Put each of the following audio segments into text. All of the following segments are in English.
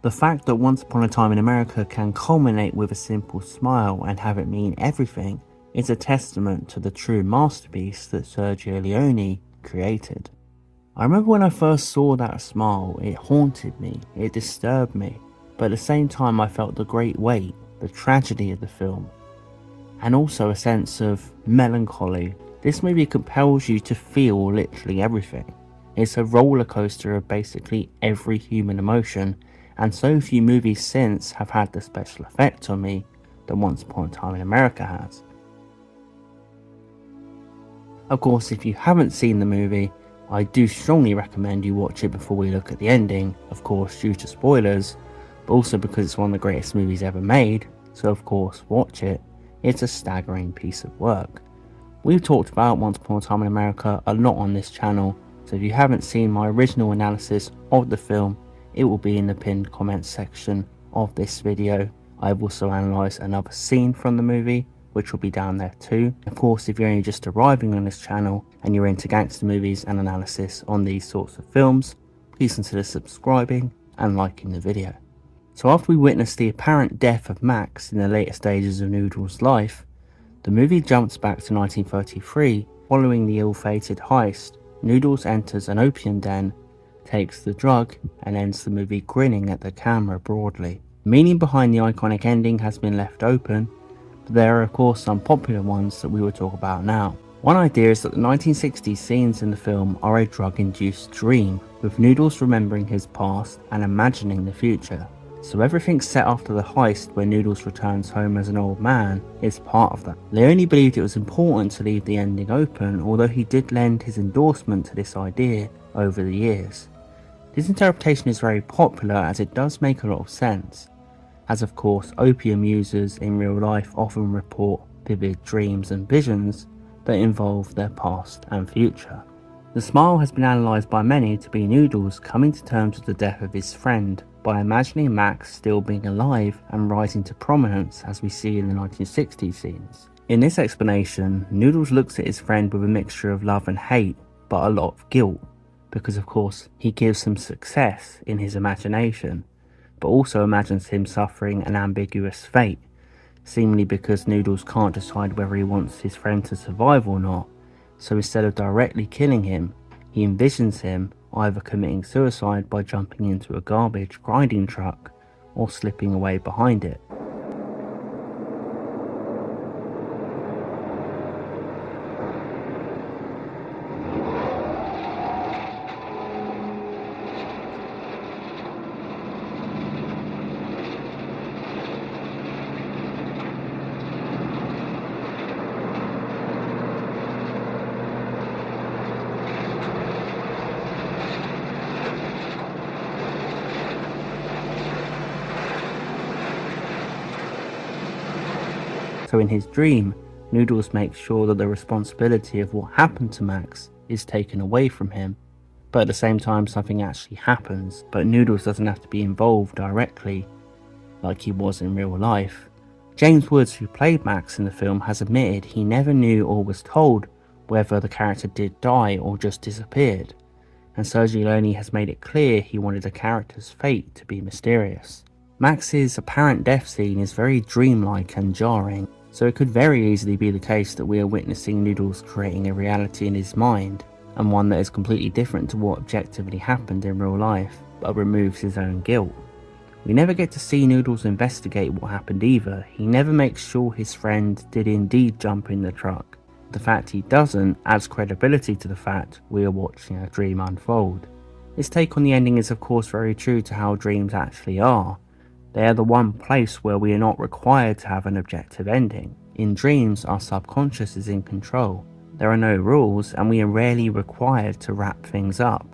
The fact that Once Upon a Time in America can culminate with a simple smile and have it mean everything is a testament to the true masterpiece that Sergio Leone created. I remember when I first saw that smile, it haunted me, it disturbed me, but at the same time I felt the great weight, the tragedy of the film, and also a sense of melancholy. This movie compels you to feel literally everything. It's a roller coaster of basically every human emotion, and so few movies since have had the special effect on me that Once Upon a Time in America has. Of course, if you haven't seen the movie, I do strongly recommend you watch it before we look at the ending, of course due to spoilers, but also because it's one of the greatest movies ever made, so of course watch it. It's a staggering piece of work. We've talked about Once Upon a Time in America a lot on this channel, so if you haven't seen my original analysis of the film, it will be in the pinned comments section of this video. I've also analysed another scene from the movie, which will be down there too. Of course, if you're only just arriving on this channel and you're into gangster movies and analysis on these sorts of films, please consider subscribing and liking the video. So after we witness the apparent death of Max in the later stages of Noodles' life, the movie jumps back to 1933. Following the ill-fated heist, Noodles enters an opium den, takes the drug, and ends the movie grinning at the camera broadly. The meaning behind the iconic ending has been left open, but there are of course some popular ones that we will talk about now. One idea is that the 1960s scenes in the film are a drug-induced dream, with Noodles remembering his past and imagining the future. So everything set after the heist where Noodles returns home as an old man is part of that. Leone believed it was important to leave the ending open, although he did lend his endorsement to this idea over the years. This interpretation is very popular as it does make a lot of sense, as of course opium users in real life often report vivid dreams and visions that involve their past and future. The smile has been analysed by many to be Noodles coming to terms with the death of his friend by imagining Max still being alive and rising to prominence as we see in the 1960s scenes. In this explanation, Noodles looks at his friend with a mixture of love and hate, but a lot of guilt, because of course he gives him success in his imagination, but also imagines him suffering an ambiguous fate, seemingly because Noodles can't decide whether he wants his friend to survive or not. So instead of directly killing him, he envisions him either committing suicide by jumping into a garbage grinding truck or slipping away behind it. So in his dream, Noodles makes sure that the responsibility of what happened to Max is taken away from him, but at the same time something actually happens, but Noodles doesn't have to be involved directly like he was in real life. James Woods, who played Max in the film, has admitted he never knew or was told whether the character did die or just disappeared, and Sergio Leone has made it clear he wanted the character's fate to be mysterious. Max's apparent death scene is very dreamlike and jarring, so it could very easily be the case that we are witnessing Noodles creating a reality in his mind, and one that is completely different to what objectively happened in real life, but removes his own guilt. We never get to see Noodles investigate what happened either. He never makes sure his friend did indeed jump in the truck. The fact he doesn't adds credibility to the fact we are watching a dream unfold. His take on the ending is of course very true to how dreams actually are. They are the one place where we are not required to have an objective ending. In dreams, our subconscious is in control. There are no rules, and we are rarely required to wrap things up.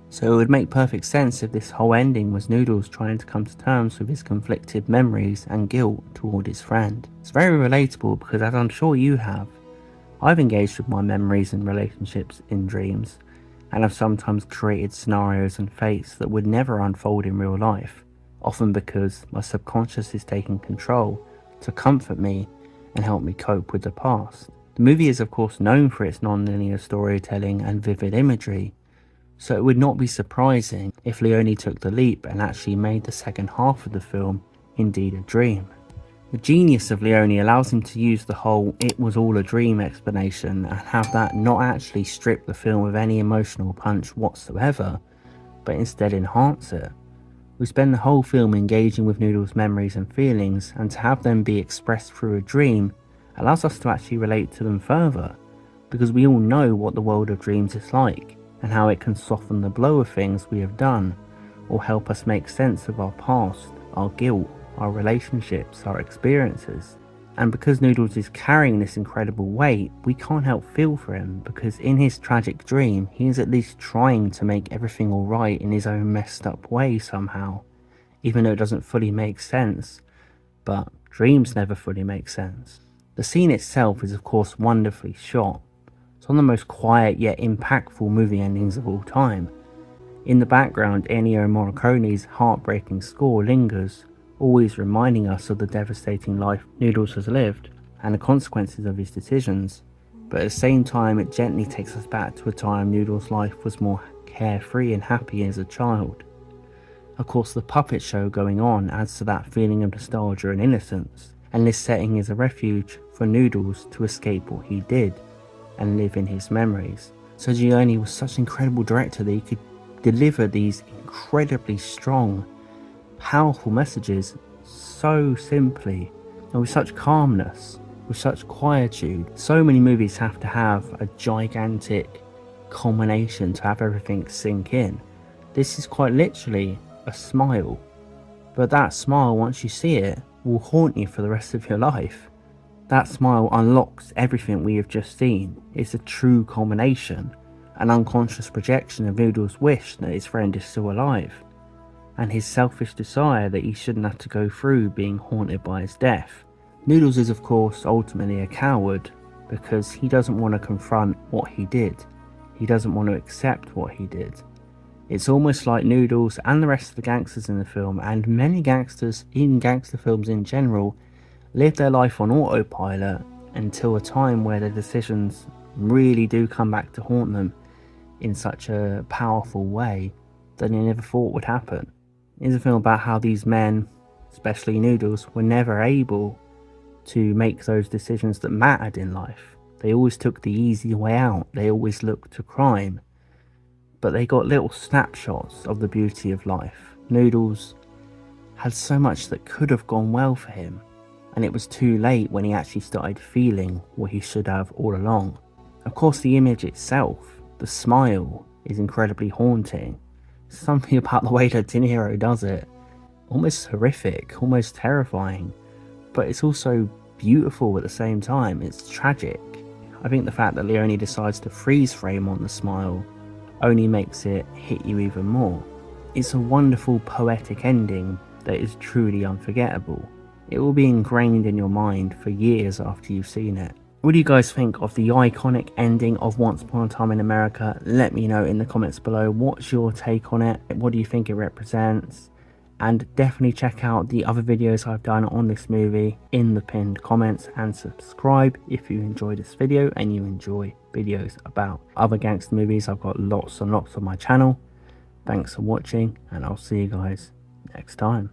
So it would make perfect sense if this whole ending was Noodles trying to come to terms with his conflicted memories and guilt toward his friend. It's very relatable because, as I'm sure you have, I've engaged with my memories and relationships in dreams, and have sometimes created scenarios and fates that would never unfold in real life, often because my subconscious is taking control to comfort me and help me cope with the past. The movie is of course known for its non-linear storytelling and vivid imagery, So it would not be surprising if Leone took the leap and actually made the second half of the film indeed a dream. The genius of Leone allows him to use the whole "it was all a dream" explanation and have that not actually strip the film of any emotional punch whatsoever, but instead enhance it. We spend the whole film engaging with Noodles' memories and feelings, and to have them be expressed through a dream allows us to actually relate to them further, because we all know what the world of dreams is like, and how it can soften the blow of things we have done, or help us make sense of our past, our guilt, our relationships, our experiences. And because Noodles is carrying this incredible weight, we can't help feel for him, because in his tragic dream, he is at least trying to make everything alright in his own messed up way somehow, even though it doesn't fully make sense. But dreams never fully make sense. The scene itself is of course wonderfully shot. It's one of the most quiet yet impactful movie endings of all time. In the background, Ennio Morricone's heartbreaking score lingers, always reminding us of the devastating life Noodles has lived and the consequences of his decisions, but at the same time it gently takes us back to a time Noodles' life was more carefree and happy as a child. Of course, the puppet show going on adds to that feeling of nostalgia and innocence, and this setting is a refuge for Noodles to escape what he did and live in his memories. So Leone was such an incredible director that he could deliver these incredibly strong, powerful messages so simply and with such calmness, with such quietude. So many movies have to have a gigantic culmination to have everything sink in. This is quite literally a smile, but that smile, once you see it, will haunt you for the rest of your life. That smile unlocks everything we have just seen. It's a true culmination, an unconscious projection of Noodles' wish that his friend is still alive, and his selfish desire that he shouldn't have to go through being haunted by his death. Noodles is of course ultimately a coward, because he doesn't want to confront what he did. He doesn't want to accept what he did. It's almost like Noodles and the rest of the gangsters in the film, and many gangsters in gangster films in general, live their life on autopilot until a time where their decisions really do come back to haunt them in such a powerful way that they never thought would happen. It's a film about how these men, especially Noodles, were never able to make those decisions that mattered in life. They always took the easy way out. They always looked to crime. But they got little snapshots of the beauty of life. Noodles had so much that could have gone well for him, and it was too late when he actually started feeling what he should have all along. Of course, the image itself, the smile, is incredibly haunting. Something about the way that De Niro does it, almost horrific, almost terrifying, but it's also beautiful at the same time. It's tragic. I think the fact that Leone decides to freeze frame on the smile only makes it hit you even more. It's a wonderful poetic ending that is truly unforgettable. It will be ingrained in your mind for years after you've seen it. What do you guys think of the iconic ending of Once Upon a Time in America? Let me know in the comments below. What's your take on it? What do you think it represents? And definitely check out the other videos I've done on this movie in the pinned comments, and subscribe if you enjoyed this video and you enjoy videos about other gangster movies. I've got lots and lots on my channel. Thanks for watching, and I'll see you guys next time.